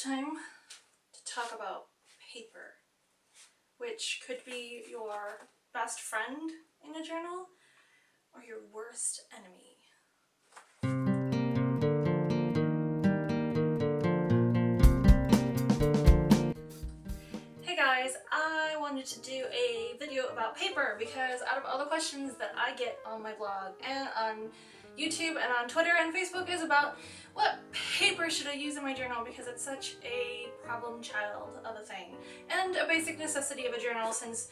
time to talk about paper, which could be your best friend in a journal or your worst enemy. Hey guys, I wanted to do a video about paper because out of all the questions that I get on my blog and on YouTube and on Twitter and Facebook is about what paper should I use in my journal, because it's such a problem child of a thing and a basic necessity of a journal since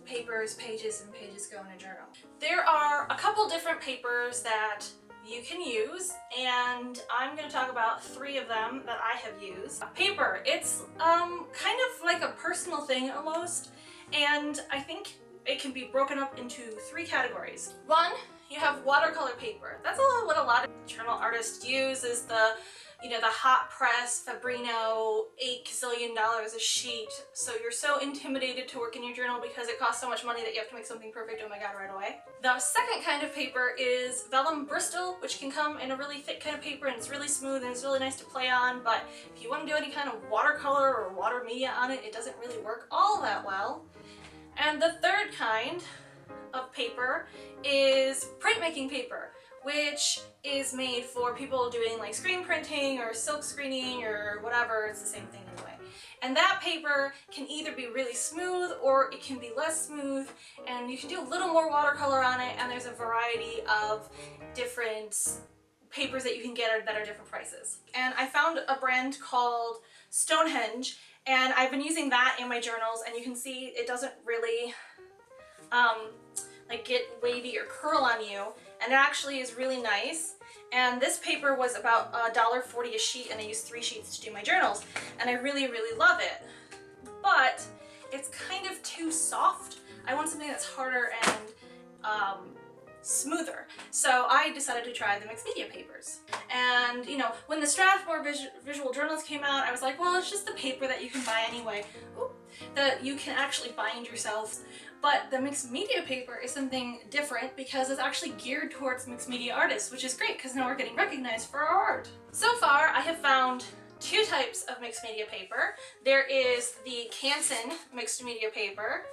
papers, pages and pages go in a journal. There are a couple different papers that you can use, and I'm going to talk about 3 of them that I have used. Paper, it's kind of like a personal thing almost, and I think it can be broken up into 3 categories. 1, you have watercolor paper. That's what a lot of journal artists use, is the hot press Fabrino $8 gazillion a sheet. So you're so intimidated to work in your journal because it costs so much money that you have to make something perfect, oh my god, right away. The second kind of paper is Vellum Bristol, which can come in a really thick kind of paper, and it's really smooth and it's really nice to play on, but if you want to do any kind of watercolor or water media on it, it doesn't really work all that well. And the third kind of paper is printmaking paper, which is made for people doing like screen printing or silk screening or whatever. It's the same thing anyway. And that paper can either be really smooth or it can be less smooth, and you can do a little more watercolor on it, and there's a variety of different papers that you can get that are different prices. And I found a brand called Stonehenge, and I've been using that in my journals, and you can see it doesn't really like get wavy or curl on you, and it actually is really nice. And this paper was about $1.40 a sheet, and I used 3 sheets to do my journals, and I really love it. But it's kind of too soft. I want something that's harder and smoother. So I decided to try the mixed media papers. And when the Strathmore visual journals came out, I was like, well, it's just the paper that you can buy anyway. Ooh, that you can actually bind yourself. But the mixed media paper is something different because it's actually geared towards mixed media artists, which is great because now we're getting recognized for our art. So far, I have found 2 types of mixed media paper. There is the Canson mixed media paper,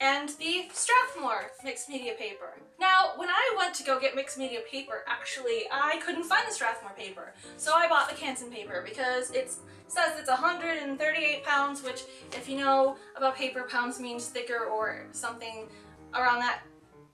and the Strathmore mixed media paper. Now, when I went to go get mixed media paper, actually, I couldn't find the Strathmore paper. So I bought the Canson paper because it says it's 138 pounds, which if you know about paper, pounds means thicker or something around that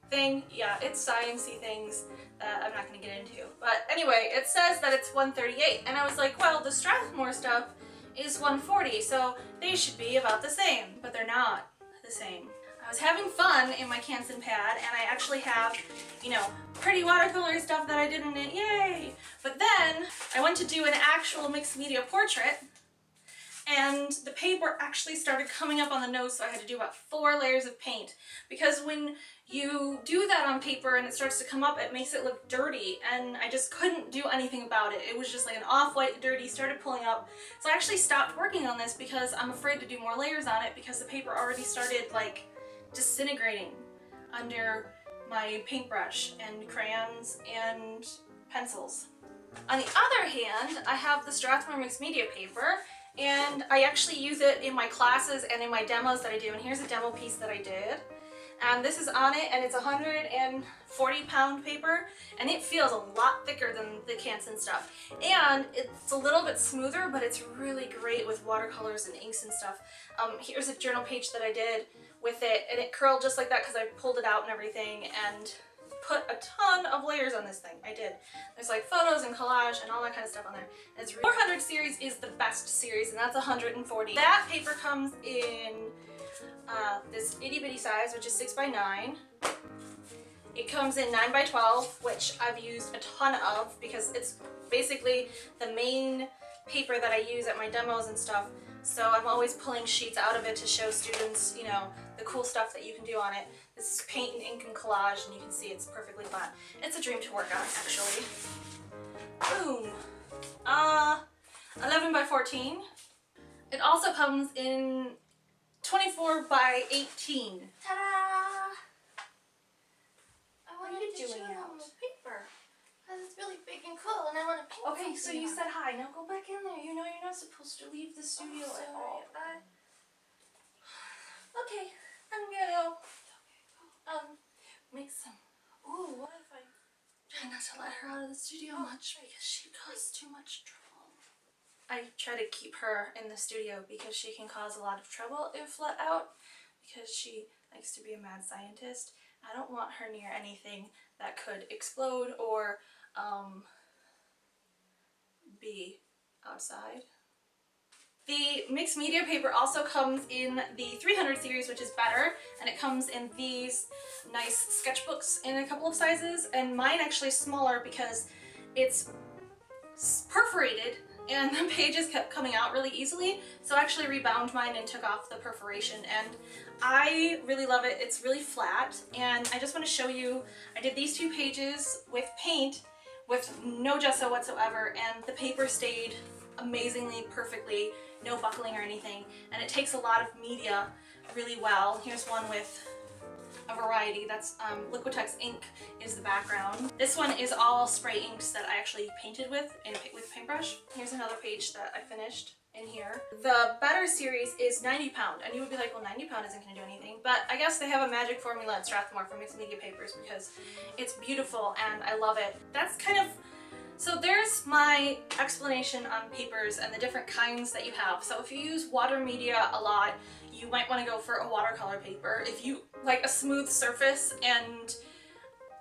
thing. Yeah, it's sciencey things that I'm not going to get into. But anyway, it says that it's 138, and I was like, well, the Strathmore stuff is 140, so they should be about the same, but they're not the same. I was having fun in my Canson pad, and I actually have, pretty watercolor stuff that I did in it, yay! But then I went to do an actual mixed media portrait, and the paper actually started coming up on the nose, so I had to do about 4 layers of paint. Because when you do that on paper and it starts to come up, it makes it look dirty, and I just couldn't do anything about it. It was just like an off-white dirty, started pulling up. So I actually stopped working on this because I'm afraid to do more layers on it because the paper already started like disintegrating under my paintbrush and crayons and pencils. On the other hand, I have the Strathmore mixed media paper, and I actually use it in my classes and in my demos that I do. And here's a demo piece that I did. And this is on it, and it's 140-pound paper, and it feels a lot thicker than the Canson stuff. And it's a little bit smoother, but it's really great with watercolors and inks and stuff. Here's a journal page that I did with it, and it curled just like that because I pulled it out and everything, and put a ton of layers on this thing. I did. There's like photos and collage and all that kind of stuff on there. And it's 400 series is the best series, and that's 140. That paper comes in this itty bitty size, which is 6 by 9. It comes in 9 by 12, which I've used a ton of because it's basically the main paper that I use at my demos and stuff. So I'm always pulling sheets out of it to show students, the cool stuff that you can do on it. This is paint and ink and collage, and you can see it's perfectly flat. It's a dream to work on, actually. Boom. 11 by 14. It also comes in 24 by 18. Ta-da! What are you doing out? Paper. Because it's really big freaking cool and I want to paint. Okay, so you said hi. Now go back in there. You know you're not supposed to leave the studio at all. Okay, I'm gonna go Make some. Ooh, what if I try not to let her out of the studio much because she causes too much trouble? I try to keep her in the studio because she can cause a lot of trouble if let out, because she likes to be a mad scientist. I don't want her near anything that could explode or be outside. The mixed media paper also comes in the 300 series, which is better, and it comes in these nice sketchbooks in a couple of sizes, and mine actually is smaller because it's perforated and the pages kept coming out really easily, so I actually rebound mine and took off the perforation, and I really love it. It's really flat, and I just want to show you, I did these 2 pages with paint with no gesso whatsoever, and the paper stayed amazingly, perfectly, no buckling or anything, and it takes a lot of media really well. Here's one with a variety. That's Liquitex ink is the background. This one is all spray inks that I actually painted with with paintbrush. Here's another page that I finished in here. The Better series is 90 pound, and you would be like, well, 90 pound isn't going to do anything, but I guess they have a magic formula at Strathmore for mixed media papers because it's beautiful and I love it. That's kind of, so there's my explanation on papers and the different kinds that you have. So if you use water media a lot, you might want to go for a watercolor paper. If you like a smooth surface and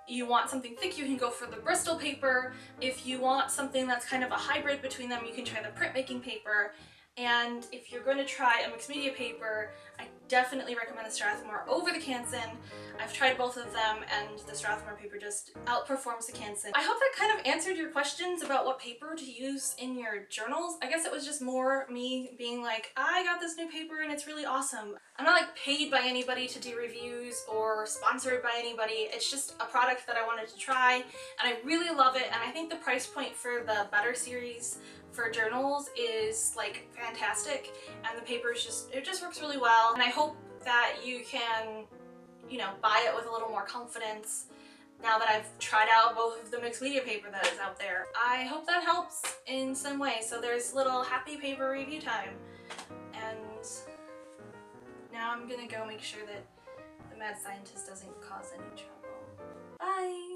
you want something thick, you can go for the Bristol paper. If you want something that's kind of a hybrid between them, you can try the Printmaking Paper. And if you're going to try a mixed media paper, I definitely recommend the Strathmore over the Canson. I've tried both of them and the Strathmore paper just outperforms the Canson. I hope that kind of answered your questions about what paper to use in your journals. I guess it was just more me being like, I got this new paper and it's really awesome. I'm not like paid by anybody to do reviews or sponsored by anybody. It's just a product that I wanted to try and I really love it, and I think the price point for the Better series for journals is like fantastic, and the paper is just, it just works really well, and I hope that you can, you know, buy it with a little more confidence now that I've tried out both of the mixed media paper that is out there. I hope that helps in some way. So there's little happy paper review time, and now I'm gonna go make sure that the mad scientist doesn't cause any trouble. Bye!